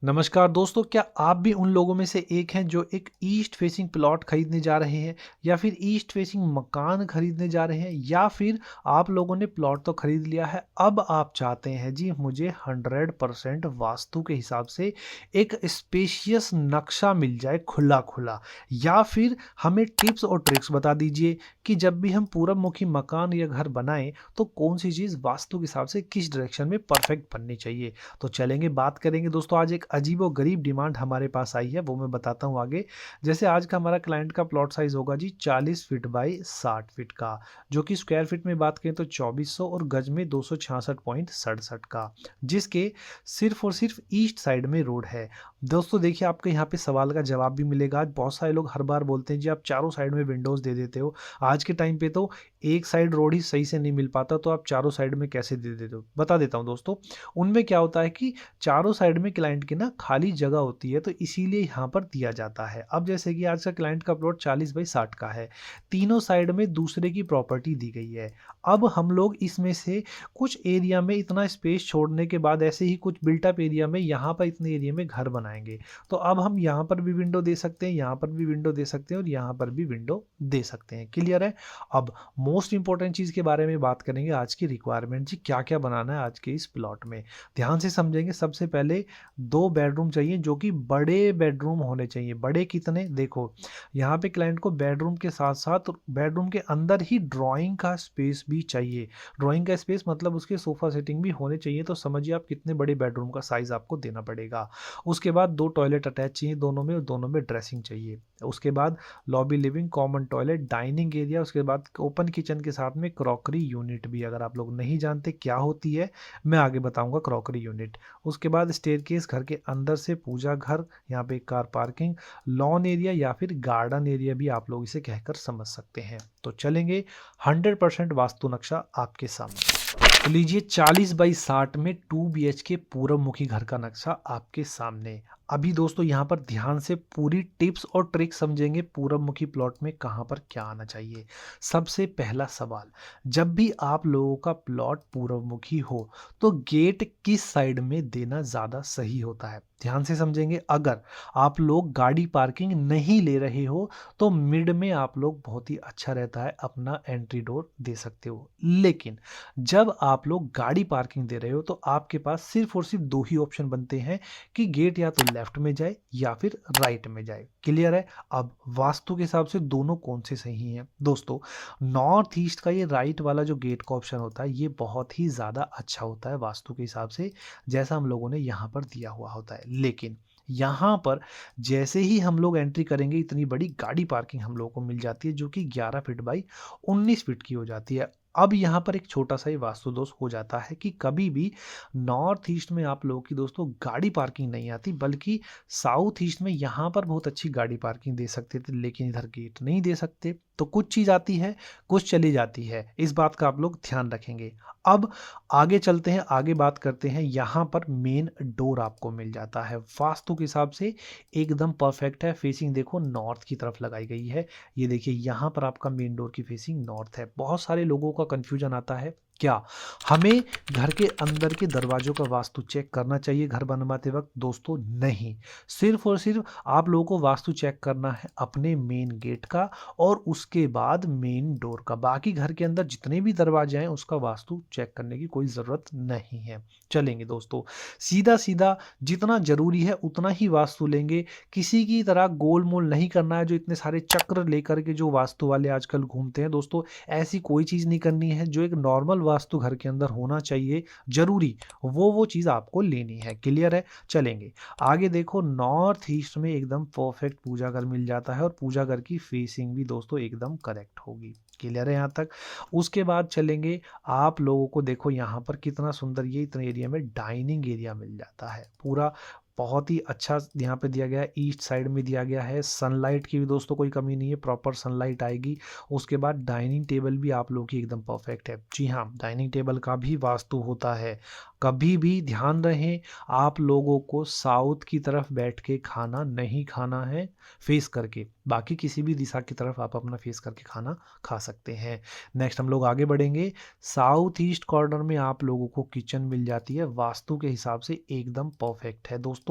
नमस्कार दोस्तों, क्या आप भी उन लोगों में से एक हैं जो एक ईस्ट फेसिंग प्लॉट खरीदने जा रहे हैं या फिर ईस्ट फेसिंग मकान खरीदने जा रहे हैं या फिर आप लोगों ने प्लॉट तो खरीद लिया है, अब आप चाहते हैं जी मुझे 100% वास्तु के हिसाब से एक स्पेशियस नक्शा मिल जाए खुला खुला, या फिर हमें टिप्स और ट्रिक्स बता दीजिए कि जब भी हम पूरब मुखी मकान या घर बनाएं तो कौन सी चीज़ वास्तु के हिसाब से किस डायरेक्शन में परफेक्ट बननी चाहिए। तो चलेंगे बात करेंगे दोस्तों। आज एक अजीबो-गरीब डिमांड हमारे पास आई है, वो मैं बताता हूँ आगे। जैसे आज का हमारा क्लाइंट का प्लॉट साइज़ होगा जी 40 फीट बाई 60 फीट का, जो कि स्क्वायर फीट में बात करें तो 2400 और गज में 266.67 का, जिसके सिर्फ़ और सिर्फ़ ईस्ट साइड में रोड है। दोस्तों देखिए, आपके यहाँ पे सवाल का जवाब भी मिलेगा। आज बहुत सारे लोग हर बार बोलते हैं जी आप चारों साइड में विंडोज़ दे देते हो। आज के टाइम पे तो एक साइड रोड ही सही से नहीं मिल पाता, तो आप चारों साइड में कैसे दे देते हो? बता देता हूँ दोस्तों। उनमें क्या होता है कि चारों साइड में क्लाइंट की ना खाली जगह होती है, तो इसीलिए यहाँ पर दिया जाता है। अब जैसे कि आज का क्लाइंट का प्लॉट 40 बाई 60 का है, तीनों साइड में दूसरे की प्रॉपर्टी दी गई है। अब हम लोग इसमें से कुछ एरिया में इतना स्पेस छोड़ने के बाद ऐसे ही कुछ बिल्टअप एरिया में यहाँ पर इतने एरिया में घर बनाएंगे, तो अब हम यहाँ पर भी विंडो दे सकते हैं, यहाँ पर भी विंडो दे सकते हैं और यहाँ पर भी विंडो दे सकते हैं। क्लियर है? अब मोस्ट इंपॉर्टेंट चीज़ के बारे में बात करेंगे, आज की रिक्वायरमेंट जी क्या क्या बनाना है आज के इस प्लॉट में। ध्यान से समझेंगे। सबसे पहले 2 बेडरूम चाहिए, जो कि बड़े बेडरूम होने चाहिए। बड़े कितने? देखो, यहाँ पे क्लाइंट को बेडरूम के साथ-साथ बेडरूम के अंदर ही ड्राइंग का स्पेस भी चाहिए। ड्राइंग का स्पेस मतलब उसके सोफ़ा सेटिंग भी होने चाहिए, तो समझिए आप कितने बड़े बेडरूम का साइज़ आपको देना पड़ेगा। उसके बाद 2 टॉयलेट अटैच चाहिए दोनों में, और दोनों में ड्रेसिंग चाहिए। उसके बाद lobby, living, common toilet, dining area, उसके बाद ओपन किचन के साथ में क्रॉकरी यूनिट भी। अगर आप लोग नहीं जानते क्या होती है, मैं आगे बताऊँगा क्रॉकरी यूनिट। उसके बाद स्टेयरकेस, घर के अंदर से पूजा घर, यहाँ पे कार पार्किंग, लॉन एरिया या फिर गार्डन एरिया भी आप लोग इसे कहकर समझ सकते हैं। तो चलेंगे 100% वास्तु नक्शा आपके सामने। तो लीजिए 40 बाई 60 में 2 बीएचके पूरब मुखी घर का नक्शा आपके सामने। अभी दोस्तों यहाँ पर ध्यान से पूरी टिप्स और ट्रिक समझेंगे पूरब मुखी प्लॉट में कहाँ पर क्या आना चाहिए। सबसे पहला सवाल, जब भी आप लोगों का प्लॉट पूरब मुखी हो तो गेट किस साइड में देना ज़्यादा सही होता है? ध्यान से समझेंगे। अगर आप लोग गाड़ी पार्किंग नहीं ले रहे हो तो मिड में आप लोग बहुत ही अच्छा रहता है, अपना एंट्री डोर दे सकते हो। लेकिन जब आप लोग गाड़ी पार्किंग दे रहे हो तो आपके पास सिर्फ और सिर्फ 2 ही ऑप्शन बनते हैं कि गेट या तो लेफ्ट में जाए या फिर राइट में जाए। क्लियर है? अब वास्तु के हिसाब से दोनों कौन से सही हैं? दोस्तों, नॉर्थ ईस्ट का ये राइट वाला जो गेट का ऑप्शन होता है, ये बहुत ही ज़्यादा अच्छा होता है वास्तु के हिसाब से, जैसा हम लोगों ने यहाँ पर दिया हुआ होता है। लेकिन यहाँ पर जैसे ही हम लोग एंट्री करेंगे, इतनी बड़ी गाड़ी पार्किंग हम लोगों को मिल जाती है, जो कि 11 फीट बाई 19 फीट की हो जाती है। अब यहाँ पर एक छोटा-सा ही वास्तु दोष हो जाता है कि कभी भी नॉर्थ ईस्ट में आप लोगों की दोस्तों गाड़ी पार्किंग नहीं आती, बल्कि साउथ ईस्ट में यहाँ पर बहुत अच्छी गाड़ी पार्किंग दे सकते थे, लेकिन इधर गेट नहीं दे सकते। तो कुछ चीज़ आती है, कुछ चली जाती है। इस बात का आप लोग ध्यान रखेंगे। अब आगे चलते हैं, आगे बात करते हैं। यहाँ पर मेन डोर आपको मिल जाता है। वास्तु के हिसाब से एकदम परफेक्ट है। फेसिंग देखो नॉर्थ की तरफ लगाई गई है। ये देखिए यहाँ पर आपका मेन डोर की फेसिंग नॉर्थ है। बहुत सारे लोगों का कन्फ्यूजन आता है, क्या हमें घर के अंदर के दरवाज़ों का वास्तु चेक करना चाहिए घर बनवाते वक़्त? दोस्तों नहीं, सिर्फ़ और सिर्फ़ आप लोगों को वास्तु चेक करना है अपने मेन गेट का और उसके बाद मेन डोर का। बाकी घर के अंदर जितने भी दरवाजे हैं उसका वास्तु चेक करने की कोई ज़रूरत नहीं है। चलेंगे दोस्तों, सीधा-सीधा जितना ज़रूरी है उतना ही वास्तु लेंगे। किसी की तरह गोल-मोल नहीं करना है, जो इतने सारे चक्र लेकर के जो वास्तु वाले आजकल घूमते हैं दोस्तों, ऐसी कोई चीज़ नहीं करनी है। जो एक नॉर्मल वास्तु घर के अंदर होना चाहिए ज़रूरी, वो चीज़ आपको लेनी है। क्लियर है? चलेंगे आगे। देखो, नॉर्थ ईस्ट में एकदम परफेक्ट पूजा घर मिल जाता है और पूजा घर की फेसिंग भी दोस्तों एकदम करेक्ट होगी। क्लियर है यहाँ तक? उसके बाद चलेंगे आप लोगों को। देखो यहाँ पर कितना सुंदर ये इतने एरिया में डाइनिंग एरिया मिल जाता है। पूरा बहुत ही अच्छा यहाँ पे दिया गया है, ईस्ट साइड में दिया गया है। सनलाइट की भी दोस्तों कोई कमी नहीं है, प्रॉपर सनलाइट आएगी। उसके बाद डाइनिंग टेबल भी आप लोगों की एकदम परफेक्ट है। जी हाँ, डाइनिंग टेबल का भी वास्तु होता है। कभी भी ध्यान रहे, आप लोगों को साउथ की तरफ बैठ के खाना नहीं खाना है, फेस करके। बाकी किसी भी दिशा की तरफ आप अपना फेस करके खाना खा सकते हैं। नेक्स्ट हम लोग आगे बढ़ेंगे। साउथ ईस्ट कॉर्नर में आप लोगों को किचन मिल जाती है, वास्तु के हिसाब से एकदम परफेक्ट है दोस्तों।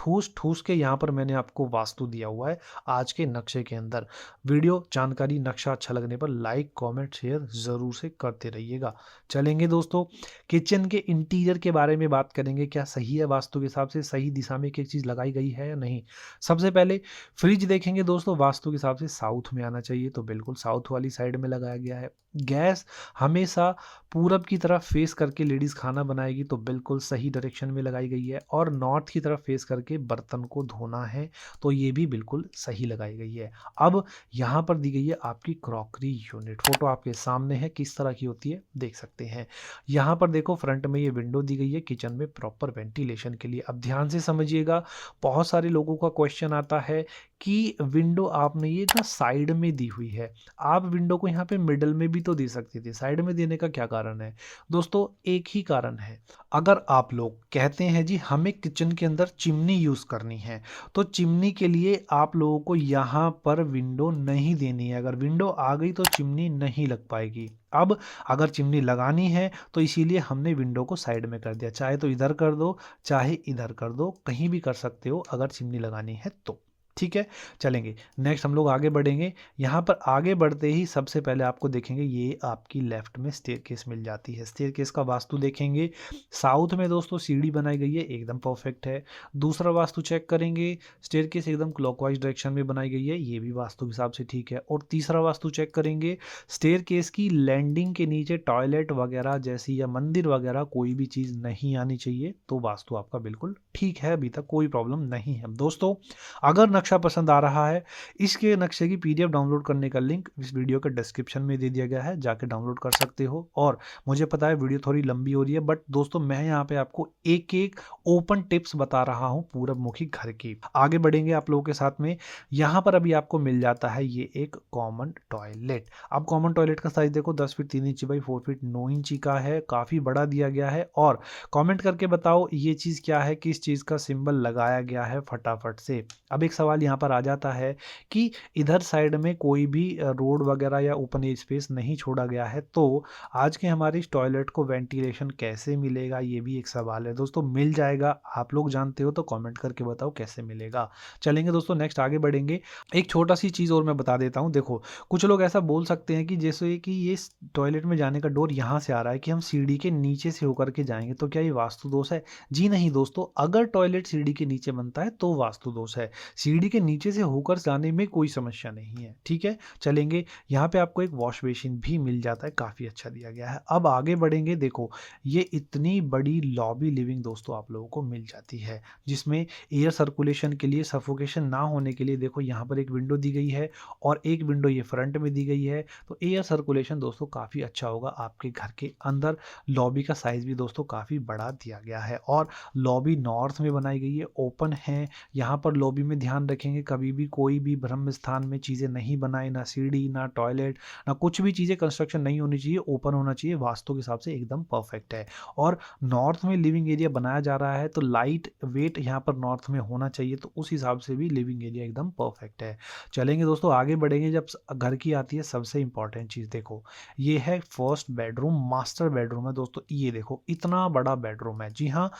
ठूस-ठूस के यहाँ पर मैंने आपको वास्तु दिया हुआ है आज के नक्शे के अंदर। वीडियो, जानकारी, नक्शा अच्छा लगने पर लाइक, कमेंट, शेयर ज़रूर से करते रहिएगा। चलेंगे दोस्तों, किचन के इंटीरियर के बारे में बात करेंगे। क्या सही है वास्तु के हिसाब से, सही दिशा में एक चीज़ लगाई गई है या नहीं? सबसे पहले फ्रिज देखेंगे दोस्तों, वास्तु के हिसाब से साउथ में आना चाहिए, तो बिल्कुल साउथ वाली साइड में लगाया गया है। गैस हमेशा पूरब की तरफ फेस करके लेडीज़ खाना बनाएगी, तो बिल्कुल सही डायरेक्शन में लगाई गई है। और नॉर्थ की तरफ फेस करके बर्तन को धोना है, तो ये भी बिल्कुल सही लगाई गई है। अब यहाँ पर दी गई है आपकी क्रॉकरी यूनिट, फोटो आपके सामने है, किस तरह की होती है देख सकते हैं। यहाँ पर देखो फ्रंट में ये विंडो दी गई है किचन में प्रॉपर वेंटिलेशन के लिए। अब ध्यान से समझिएगा, बहुत सारे लोगों का क्वेश्चन आता है कि विंडो आपने ये ना साइड में दी हुई है, आप विंडो को यहाँ पे मिडल में भी तो दे सकते थे, साइड में देने का क्या कारण है? दोस्तों एक ही कारण है, अगर आप लोग कहते हैं जी हमें किचन के अंदर चिमनी यूज़ करनी है, तो चिमनी के लिए आप लोगों को यहाँ पर विंडो नहीं देनी है। अगर विंडो आ गई तो चिमनी नहीं लग पाएगी। अब अगर चिमनी लगानी है तो इसीलिए हमने विंडो को साइड में कर दिया, चाहे तो इधर कर दो, चाहे इधर कर दो, कहीं भी कर सकते हो अगर चिमनी लगानी है तो। ठीक है, चलेंगे नेक्स्ट हम लोग आगे बढ़ेंगे। यहाँ पर आगे बढ़ते ही सबसे पहले आपको देखेंगे ये आपकी लेफ्ट में स्टेयरकेस मिल जाती है। स्टेयरकेस का वास्तु देखेंगे, साउथ में दोस्तों सीढ़ी बनाई गई है, एकदम परफेक्ट है। दूसरा वास्तु चेक करेंगे, स्टेयरकेस एकदम क्लॉकवाइज डायरेक्शन में बनाई गई है, ये भी वास्तु के हिसाब से ठीक है। और तीसरा वास्तु चेक करेंगे, स्टेयरकेस की लैंडिंग के नीचे टॉयलेट वगैरह जैसी या मंदिर वगैरह कोई भी चीज़ नहीं आनी चाहिए, तो वास्तु आपका बिल्कुल ठीक है, अभी तक कोई प्रॉब्लम नहीं है। दोस्तों अगर नक्शा पसंद आ रहा है, इसके नक्शे की पीडीएफ डाउनलोड करने का लिंक इस वीडियो के डिस्क्रिप्शन में दे दिया गया है, जाके डाउनलोड कर सकते हो। और मुझे पता है वीडियो थोड़ी लंबी हो रही है, बट दोस्तों मैं यहाँ पे आपको एक एक ओपन टिप्स बता रहा हूँ पूरब मुखी घर की। आगे बढ़ेंगे आप लोगों के साथ में। यहाँ पर अभी आपको मिल जाता है ये एक कॉमन टॉयलेट। अब कॉमन टॉयलेट का साइज देखो 10 फीट 3 इंची बाई 4 फीट 9 इंची का है, काफ़ी बड़ा दिया गया है। और कमेंट करके बताओ ये चीज़ क्या है, किस चीज़ का सिंबल लगाया गया है फटाफट से। अब एक सवाल यहाँ पर आ जाता है कि इधर साइड में कोई भी रोड वगैरह या ओपन स्पेस नहीं छोड़ा गया है, तो आज के हमारे इस टॉयलेट को वेंटिलेशन कैसे मिलेगा, ये भी एक सवाल है। दोस्तों मिल जाएगा, आप लोग जानते हो तो कमेंट करके बताओ कैसे मिलेगा। चलेंगे दोस्तों नेक्स्ट आगे बढ़ेंगे। एक छोटा सी चीज़ और मैं बता देता हूँ, देखो कुछ लोग ऐसा बोल सकते हैं कि जैसे कि ये टॉयलेट में जाने का डोर यहाँ से आ रहा है कि हम सीढ़ी के नीचे से होकर के जाएंगे, तो क्या ये वास्तु दोष है? जी नहीं दोस्तों, अगर टॉयलेट सीढ़ी के नीचे बनता है तो वास्तु दोष है, सीढ़ी के नीचे से होकर जाने में कोई समस्या नहीं है। ठीक है, चलेंगे। यहाँ पे आपको एक वॉश बेसिन भी मिल जाता है, काफ़ी अच्छा दिया गया है। अब आगे बढ़ेंगे, देखो ये इतनी बड़ी लॉबी लिविंग दोस्तों आप लोगों को मिल जाती है, जिसमें एयर सर्कुलेशन के लिए, सफोकेशन ना होने के लिए देखो यहाँ पर एक विंडो दी गई है और एक विंडो ये फ्रंट में दी गई है, तो एयर सर्कुलेशन दोस्तों काफ़ी अच्छा होगा आपके घर के अंदर। लॉबी का साइज़ भी दोस्तों काफ़ी बड़ा दिया गया है और लॉबी नॉर्थ में बनाई गई है, ओपन है। यहाँ पर लॉबी में ध्यान रखेंगे कभी भी कोई भी ब्रह्म स्थान में चीज़ें नहीं बनाए, ना सीढ़ी ना टॉयलेट ना कुछ भी चीज़ें कंस्ट्रक्शन नहीं होनी चाहिए, ओपन होना चाहिए, वास्तु के हिसाब से एकदम परफेक्ट है। और नॉर्थ में लिविंग एरिया बनाया जा रहा है, तो लाइट वेट यहाँ पर नॉर्थ में होना चाहिए, तो उस हिसाब से भी लिविंग एरिया एकदम परफेक्ट है। चलेंगे दोस्तों आगे बढ़ेंगे। जब घर की आती है सबसे इंपॉर्टेंट चीज़, देखो ये है फर्स्ट बेडरूम, मास्टर बेडरूम है दोस्तों। ये देखो इतना बड़ा बेडरूम है, जी हाँ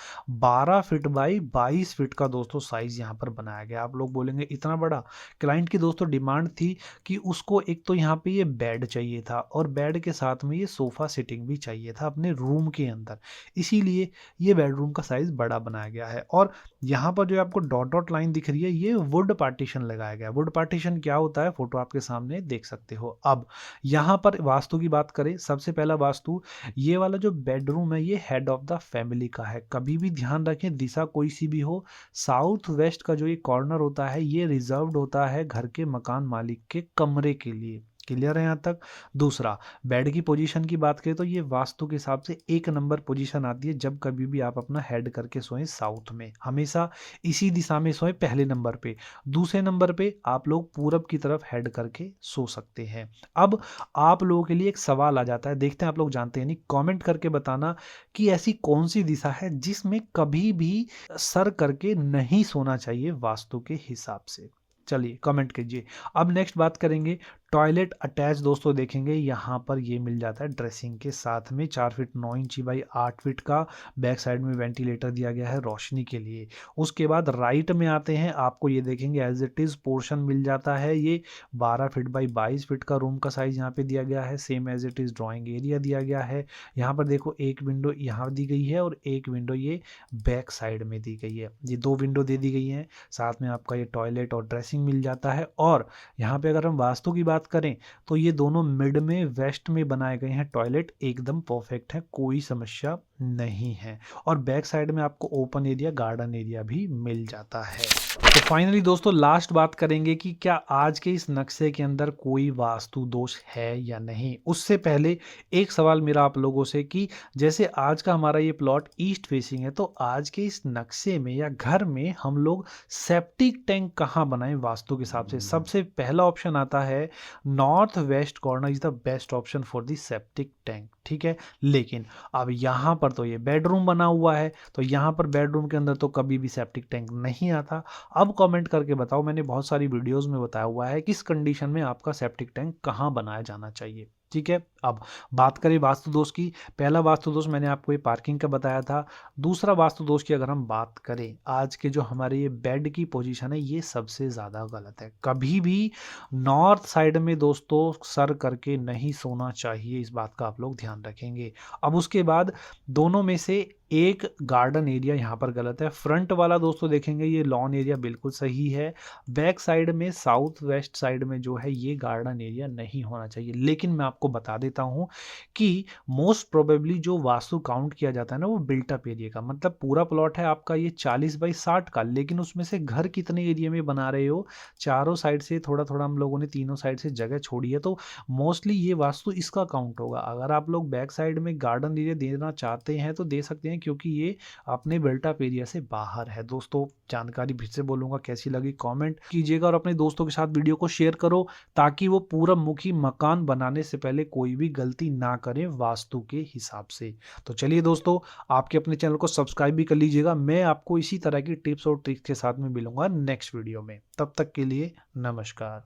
12 फीट बाई 22 फीट का दोस्तों साइज यहाँ पर बनाया गया। आप लोग बोलेंगे इतना बड़ा, क्लाइंट की दोस्तों डिमांड थी कि उसको एक तो यहाँ पे ये बेड चाहिए था और बेड के साथ में ये सोफ़ा सिटिंग भी चाहिए था अपने रूम के अंदर, इसीलिए ये बेडरूम का साइज़ बड़ा बनाया गया है। और यहाँ पर जो आपको डॉट डॉट लाइन दिख रही है, ये वुड पार्टीशन लगाया गया है। वुड पार्टीशन क्या होता है, फोटो आपके सामने देख सकते हो। अब यहाँ पर वास्तु की बात करें, सबसे पहला वास्तु, ये वाला जो बेडरूम है ये हेड ऑफ द फैमिली का है। कभी भी ध्यान रखें दिशा कोई सी भी हो, साउथ वेस्ट का जो ये कॉर्नर होता है ये रिजर्व्ड होता है घर के मकान मालिक के कमरे के लिए। क्लियर है यहाँ तक? दूसरा, बेड की पोजीशन की बात करें तो ये वास्तु के हिसाब से एक नंबर पोजीशन आती है। जब कभी भी आप अपना हेड करके सोएं साउथ में, हमेशा इसी दिशा में सोएं पहले नंबर पे। दूसरे नंबर पे आप लोग पूरब की तरफ हेड करके सो सकते हैं। अब आप लोगों के लिए एक सवाल आ जाता है, देखते हैं आप लोग जानते हैं नहीं, कमेंट करके बताना कि ऐसी कौन सी दिशा है जिसमें कभी भी सर करके नहीं सोना चाहिए वास्तु के हिसाब से। चलिए कमेंट कीजिए। अब नेक्स्ट बात करेंगे टॉयलेट अटैच दोस्तों देखेंगे यहाँ पर ये मिल जाता है ड्रेसिंग के साथ में। 4 फीट 9 इंची बाई 8 फीट का बैक साइड में वेंटिलेटर दिया गया है रोशनी के लिए। उसके बाद राइट में आते हैं, आपको ये देखेंगे एज इट इज़ पोर्शन मिल जाता है। ये 12 फीट बाई 22 फीट का रूम का साइज यहाँ पे दिया गया है। Same as it is drawing area दिया गया है। यहाँ पर देखो एक विंडो यहाँ दी गई है और एक विंडो ये बैक साइड में दी गई है। ये 2 विंडो दे दी गई हैं। साथ में आपका ये टॉयलेट और ड्रेसिंग मिल जाता है। और यहाँ पे अगर हम वास्तु की बात करें तो ये दोनों मिड में वेस्ट में बनाए गए हैं। टॉयलेट एकदम परफेक्ट है, कोई समस्या नहीं है। और बैक साइड में आपको ओपन एरिया गार्डन एरिया भी मिल जाता है। तो फाइनली दोस्तों लास्ट बात करेंगे कि क्या आज के इस नक्शे के अंदर कोई वास्तु दोष है या नहीं। उससे पहले एक सवाल मेरा आप लोगों से कि जैसे आज का हमारा ये प्लॉट ईस्ट फेसिंग है, तो आज के इस नक्शे में या घर में हम लोग सेप्टिक टैंक कहाँ बनाएं वास्तु के हिसाब से। सबसे पहला ऑप्शन आता है north west corner is the best option for the septic tank, ठीक है। लेकिन अब यहाँ पर तो ये बेडरूम बना हुआ है, तो यहाँ पर बेडरूम के अंदर तो कभी भी सेप्टिक टैंक नहीं आता। अब कमेंट करके बताओ, मैंने बहुत सारी वीडियोस में बताया हुआ है किस कंडीशन में आपका सेप्टिक टैंक कहाँ बनाया जाना चाहिए, ठीक है। अब बात करें वास्तु दोष की। पहला वास्तु दोष मैंने आपको ये पार्किंग का बताया था। दूसरा वास्तु दोष की अगर हम बात करें, आज के जो हमारे ये बेड की पोजीशन है ये सबसे ज़्यादा गलत है। कभी भी नॉर्थ साइड में दोस्तों सर करके नहीं सोना चाहिए, इस बात का आप लोग ध्यान रखेंगे। अब उसके बाद दोनों में से एक गार्डन एरिया यहाँ पर गलत है। फ्रंट वाला दोस्तों देखेंगे ये लॉन एरिया बिल्कुल सही है। बैक साइड में साउथ वेस्ट साइड में जो है ये गार्डन एरिया नहीं होना चाहिए। लेकिन मैं आपको बता देता हूँ कि मोस्ट प्रोबेबली जो वास्तु काउंट किया जाता है ना वो बिल्टअप एरिया का, मतलब पूरा प्लॉट है आपका ये 40 बाई 60 का, लेकिन उसमें से घर कितने एरिया में बना रहे हो, चारों साइड से थोड़ा थोड़ा हम लोगों ने तीनों साइड से जगह छोड़ी है, तो मोस्टली ये वास्तु इसका काउंट होगा। अगर आप लोग बैक साइड में गार्डन एरिया देना चाहते हैं तो दे सकते हैं, क्योंकि ये अपने बिल्टअप एरिया से बाहर है। दोस्तों जानकारी फिर से बोलूंगा, कैसी लगी कमेंट कीजिएगा और अपने दोस्तों के साथ वीडियो को शेयर करो ताकि वो पूरब मुखी मकान बनाने से पहले कोई भी गलती ना करें वास्तु के हिसाब से। तो चलिए दोस्तों, आपके अपने चैनल को सब्सक्राइब भी कर लीजिएगा। मैं आपको इसी तरह की टिप्स और ट्रिक्स के साथ में मिलूंगा नेक्स्ट वीडियो में। तब तक के लिए नमस्कार।